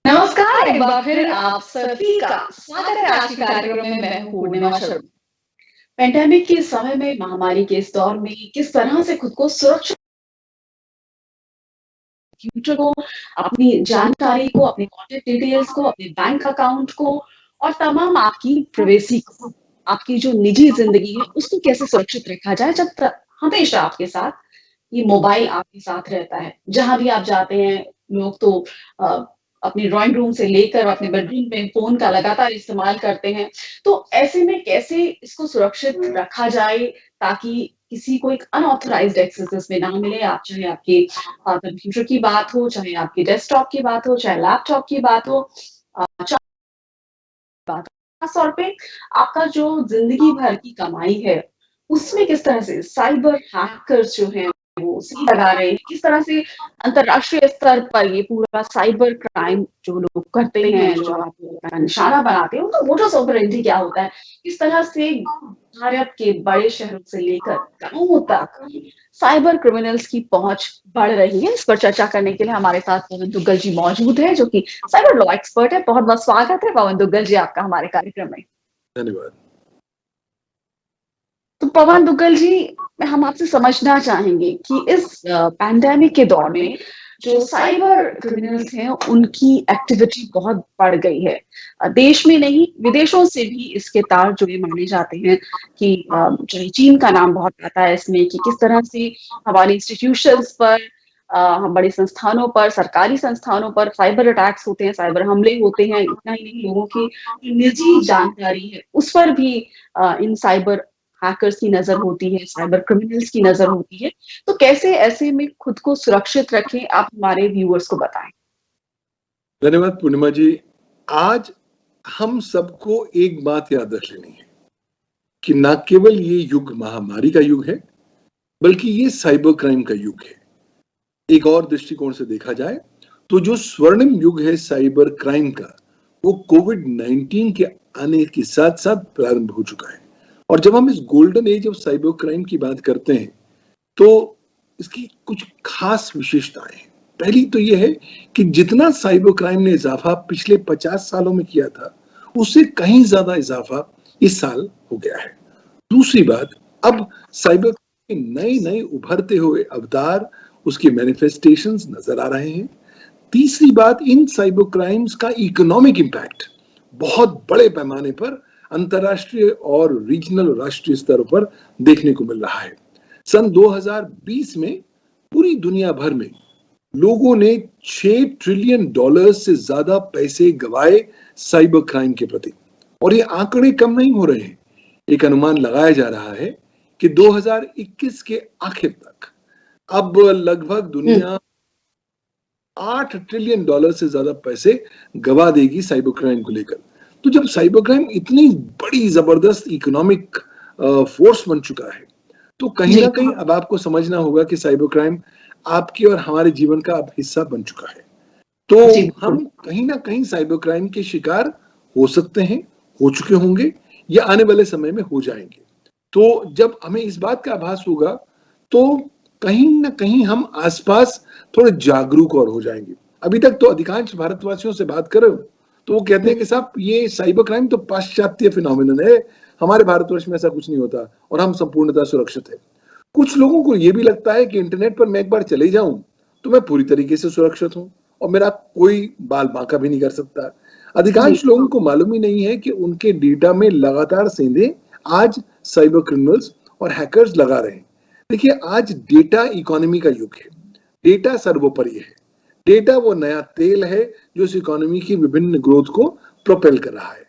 नमस्कार, एक बार फिर आप सभी का स्वागत है आज के कार्यक्रम में। मैं हूँ पूर्णिमा शर्मा। पैंडेमिक के समय में, महामारी के इस दौर में किस तरह से खुद को सुरक्षित, कंप्यूटर को, अपनी जानकारी को, अपनी कॉन्टैक्ट डिटेल्स को, अपने बैंक अकाउंट को और तमाम आपकी प्राइवेसी को, आपकी जो निजी ज़िंदगी है, उसको कैसे सुरक्षित रखा जाए जब त हमेशा आपके साथ ये मोबाइल आपके साथ रहता है। जहाँ भी आप जाते हैं, लोग तो अ, अपने ड्राइंग रूम से लेकर अपने बेडरूम में फ़ोन का लगातार इस्तेमाल करते हैं। तो ऐसे में कैसे इसको सुरक्षित रखा जाए ताकि किसी को एक अनऑथराइज़्ड एक्सेस इसमें ना मिले? आप चाहे आपके कंप्यूटर की बात हो, चाहे आपके डेस्कटॉप की बात हो, चाहे लैपटॉप की बात हो, चाहे बात हो। खास तौर पे आपका जो ज़िंदगी भर की कमाई है, उसमें किस तरह से साइबर हैकर्स जो हैं वो सील लगा रहे हैं, किस तरह से अंतर्राष्ट्रीय स्तर पर ये पूरा साइबर क्राइम जो लोग करते हैं, जो आपको का निशाना बनाते हैं, उनका मोडस ऑपरेंडी क्या होता है? किस तरह से भारत के बड़े शहरों से लेकर गाँवों तक साइबर क्रिमिनल्स की पहुँच बढ़ रही है? इस पर चर्चा करने के लिए हमारे साथ पवन दुग्गल जी मौजूद हैं, जो कि साइबर लॉ एक्सपर्ट है। बहुत-बहुत स्वागत है पवन दुग्गल जी आपका हमारे कार्यक्रम में। धन्यवाद। तो पवन दुग्गल जी, हम आपसे समझना चाहेंगे कि इस पैंडेमिक के दौर में जो साइबर क्रिमिनल्स हैं, उनकी एक्टिविटी बहुत बढ़ गई है। देश में नहीं, विदेशों से भी इसके तार जुड़े माने जाते हैं कि चाहे चीन का नाम बहुत आता है इसमें कि किस तरह से हमारे इंस्टीट्यूशंस पर हम बड़े संस्थानों पर, सरकारी संस्थानों पर साइबर अटैक्स होते हैं, साइबर हमले होते हैं। इतना ही नहीं, लोगों की जो निजी जानकारी है, उस पर भी इन साइबर हैकर्स की नज़र होती है, साइबर क्रिमिनल्स की नज़र होती है। तो कैसे ऐसे में खुद को सुरक्षित रखें, आप हमारे व्यूअर्स को बताएँ? धन्यवाद पूर्णिमा जी। आज हम सबको एक बात याद रख लेनी है कि ना केवल ये युग महामारी का युग है, बल्कि ये साइबर क्राइम का युग है। एक और दृष्टिकोण से देखा जाए तो जो स्वर्णिम युग है साइबर क्राइम का, वो कोविड-19 के आने के साथ-साथ प्रारंभ हो चुका है। और जब हम इस golden age of cyber crime की बात करते हैं, तो इसकी कुछ खास विशेषताएं हैं। पहली तो यह है कि जितना साइबर क्राइम ने इजाफा पिछले 50 सालों में किया था, उससे कहीं ज्यादा इजाफा इस साल हो गया है। दूसरी बात, अब साइबर के नए नए उभरते हुए अवतार, उसके मैनिफेस्टेशंस नजर आ रहे हैं। तीसरी बात, इन साइबर क्राइम्स का इकोनॉमिक इम्पैक्ट बहुत बड़े पैमाने पर अंतर्राष्ट्रीय और रीजनल राष्ट्रीय स्तरों पर देखने को मिल रहा है। सन 2020 में पूरी दुनिया भर में लोगों ने $6 ट्रिलियन से ज्यादा पैसे गवाए साइबर क्राइम के प्रति। और ये आंकड़े कम नहीं हो रहे हैं। एक अनुमान लगाया जा रहा है कि 2021 के आखिर तक अब लगभग दुनिया $8 ट्रिलियन से ज्यादा पैसे गवा देगी साइबर क्राइम को लेकर। तो जब साइबर क्राइम इतनी बड़ी जबरदस्त इकोनॉमिक फोर्स बन चुका है, तो कहीं ना कहीं अब आपको समझना होगा कि साइबर क्राइम आपके और हमारे जीवन का अब हिस्सा बन चुका है। तो हम कहीं ना कहीं साइबर क्राइम के शिकार हो सकते हैं, हो चुके होंगे, या आने वाले समय में हो जाएंगे। तो जब हमें इस बात का आभास होगा, तो कहीं ना कहीं हम आसपास थोड़े जागरूक और हो जाएंगे। अभी तक तो अधिकांश भारतवासियों से बात करो तो वो कहते हैं कि साहब ये साइबर क्राइम तो पाश्चात्य फिनोमिनन है, हमारे भारतवर्ष में ऐसा कुछ नहीं होता और हम संपूर्णतः सुरक्षित है। कुछ लोगों को ये भी लगता है कि इंटरनेट पर मैं एक बार चले जाऊं तो मैं पूरी तरीके से सुरक्षित हूं और मेरा कोई बाल बांका भी नहीं कर सकता। अधिकांश लोगों को मालूम ही नहीं है कि उनके डेटा में लगातार सेंधे आज साइबर क्रिमिनल्स और हैकर्स लगा रहे हैं। देखिए, आज डेटा इकोनॉमी का युग है। डेटा सर्वोपरि है। डेटा वो नया तेल है जो इस इकोनॉमी की विभिन्न ग्रोथ को प्रोपेल कर रहा है।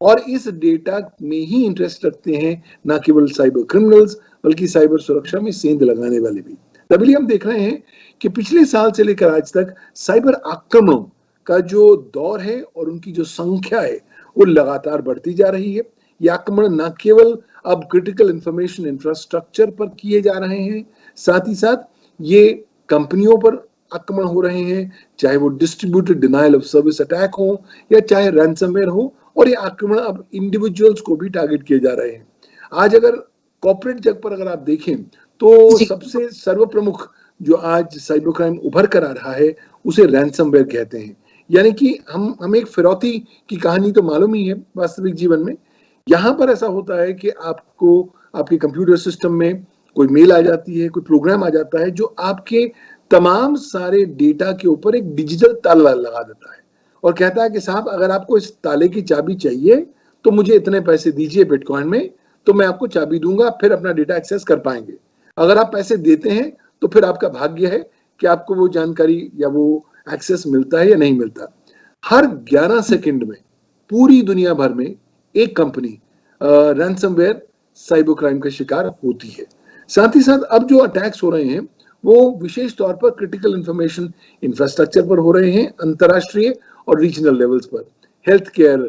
और इस डेटा में ही इंटरेस्ट रखते हैं ना केवल साइबर क्रिमिनल्स, बल्कि साइबर सुरक्षा में सेंध लगाने वाले भी। तभी हम देख रहे हैं कि पिछले साल से लेकर आज तक साइबर आक्रमण का जो दौर है और उनकी जो संख्या है वो लगातार बढ़ती जा रही है। ये आक्रमण न केवल अब क्रिटिकल इंफॉर्मेशन इंफ्रास्ट्रक्चर पर किए जा रहे हैं, साथ ही साथ ये कंपनियों पर आक्रमण हो रहे हैं, चाहे वो distributed denial of service attack हो या चाहे रैंसमवेयर हो। और ये आक्रमण अब इंडिविजुअल्स को भी टारगेट किए जा रहे हैं। आज अगर कॉर्पोरेट जग पर अगर आप देखें तो सबसे सर्वप्रमुख जो आज साइबर क्राइम उभर कर आ रहा है उसे रैंसमवेयर कहते हैं। यानी कि हमें एक फिरौती की कहानी तो मालूम ही है वास्तविक जीवन में। यहाँ पर ऐसा होता है कि आपको आपके कंप्यूटर सिस्टम में कोई मेल आ जाती है, कोई प्रोग्राम आ जाता है जो आपके तमाम सारे डेटा के ऊपर एक डिजिटल ताला लगा देता है और कहता है कि साहब अगर आपको इस ताले की चाबी चाहिए तो मुझे इतने पैसे दीजिए बिटकॉइन में, तो मैं आपको चाबी दूंगा, फिर अपना डेटा एक्सेस कर पाएंगे। अगर आप पैसे देते हैं तो फिर आपका भाग्य है कि आपको वो जानकारी या वो एक्सेस मिलता है या नहीं मिलता। हर 11 सेकंड में पूरी दुनिया भर में एक कंपनी रैंसमवेयर साइबर क्राइम का शिकार होती है। साथ ही साथ अब जो अटैक्स हो रहे हैं वो विशेष तौर पर क्रिटिकल इंफॉर्मेशन इंफ्रास्ट्रक्चर पर हो रहे हैं, अंतर्राष्ट्रीय और रीजनल लेवल्स पर, health care,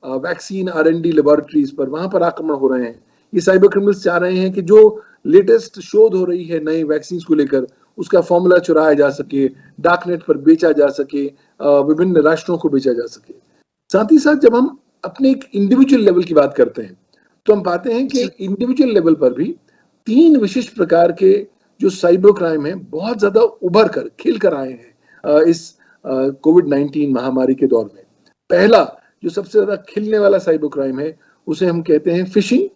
vaccine R&D laboratories पर, वहां पर आक्रमण हो रहे हैं। ये साइबर क्रिमिनल्स चाह रहे हैं कि जो लेटेस्ट शोध हो रही है नए वैक्सीन को लेकर उसका फॉर्मूला चुराया जा सके, डार्कनेट पर बेचा जा सके, विभिन्न राष्ट्रों को बेचा जा सके। साथ ही साथ जब हम अपने एक इंडिविजुअल लेवल की बात करते हैं तो हम पाते हैं कि इंडिविजुअल लेवल पर भी 3 विशिष्ट प्रकार के जो साइबर क्राइम है बहुत ज्यादा उभर कर खिल कर आए हैं इस कोविड-19 महामारी के दौर में। पहला जो सबसे ज्यादा खिलने वाला साइबर क्राइम है उसे हम कहते हैं फिशिंग,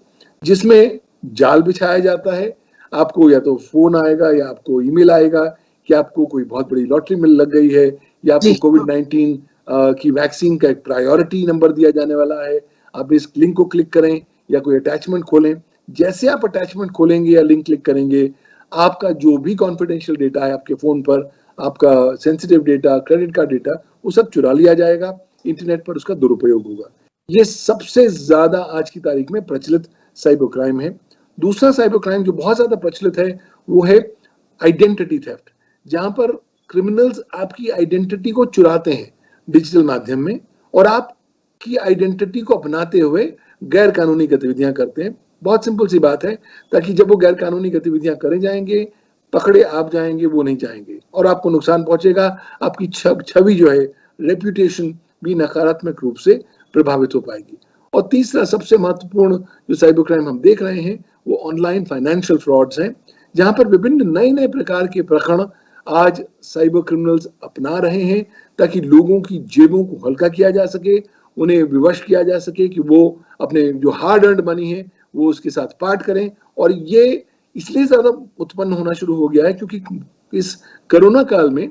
जिसमें जाल बिछाया जाता है। आपको या तो फोन आएगा या आपको ईमेल आएगा कि आपको कोई बहुत बड़ी लॉटरी मिल लग गई है या आपको कोविड-19 की वैक्सीन का एक प्रायोरिटी नंबर दिया जाने वाला है, आप इस लिंक को क्लिक करें या कोई अटैचमेंट खोलें। जैसे आप अटैचमेंट खोलेंगे या लिंक क्लिक करेंगे, आपका जो भी कॉन्फिडेंशियल डेटा है आपके फोन पर, आपका sensitive data, credit card data, वो सब चुरा लिया जाएगा, इंटरनेट पर उसका दुरुपयोग होगा। ये सबसे ज्यादा आज की तारीख में प्रचलित साइबर क्राइम है। दूसरा साइबर क्राइम जो बहुत ज्यादा प्रचलित है वो है आइडेंटिटी थेफ्ट, जहां पर क्रिमिनल्स आपकी आइडेंटिटी को चुराते हैं डिजिटल माध्यम में और आपकी आइडेंटिटी को अपनाते हुए गैर कानूनी गतिविधियां करते हैं। बहुत सिंपल सी बात है, ताकि जब वो गैर कानूनी गतिविधियां करे जाएंगे, पकड़े आप जाएंगे, वो नहीं जाएंगे और आपको नुकसान पहुंचेगा। आपकी छवि जो है, रेप्यूटेशन भी नकारात्मक रूप से प्रभावित हो पाएगी। और तीसरा सबसे महत्वपूर्ण जो साइबर क्राइम हम देख रहे हैं वो ऑनलाइन फाइनेंशियल फ्रॉड्स हैं, जहां पर विभिन्न नए नए प्रकार के प्रकरण आज साइबर क्रिमिनल्स अपना रहे हैं ताकि लोगों की जेबों को हल्का किया जा सके, उन्हें विवश किया जा सके कि वो अपने जो हार्ड अर्न्ड मनी है वो उसके साथ पार्ट करें। और ये इसलिए ज्यादा उत्पन्न होना शुरू हो गया है क्योंकि इस कोरोना काल में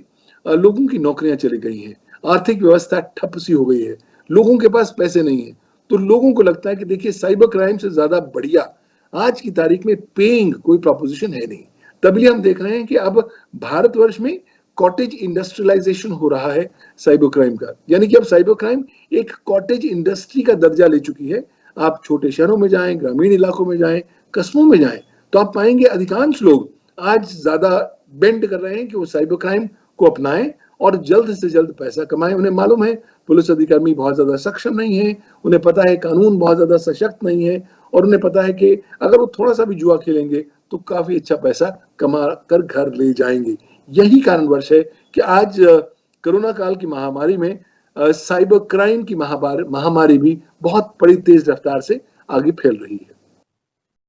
लोगों की नौकरियां चली गई हैं, आर्थिक व्यवस्था ठप सी हो गई है, लोगों के पास पैसे नहीं है, तो लोगों को लगता है कि देखिए साइबर क्राइम से ज्यादा बढ़िया आज की तारीख में पेइंग कोई प्रोपोजिशन है नहीं। तभी हम देख रहे हैं कि अब भारतवर्ष में कॉटेज इंडस्ट्रियलाइजेशन हो रहा है साइबर क्राइम का, यानी कि अब साइबर क्राइम एक कॉटेज इंडस्ट्री का दर्जा ले चुकी है। आप छोटे शहरों में जाएं, ग्रामीण इलाकों में जाएं, कस्बों में जाएं, तो आप पाएंगे अधिकांश लोग आज ज्यादा बेंड कर रहे हैं कि वो साइबर क्राइम को अपनाएं और जल्द से जल्द पैसा कमाएं। उन्हें मालूम है पुलिस अधिकारी बहुत ज्यादा सक्षम नहीं है, उन्हें पता है कानून बहुत ज्यादा सशक्त नहीं है और उन्हें पता है कि अगर वो थोड़ा सा भी जुआ खेलेंगे तो काफी अच्छा पैसा कमा कर घर ले जाएंगे। यही कारणवश है कि आज कोरोना काल की महामारी में साइबर क्राइम की महामारी भी बहुत बड़ी तेज रफ्तार से आगे फैल रही है।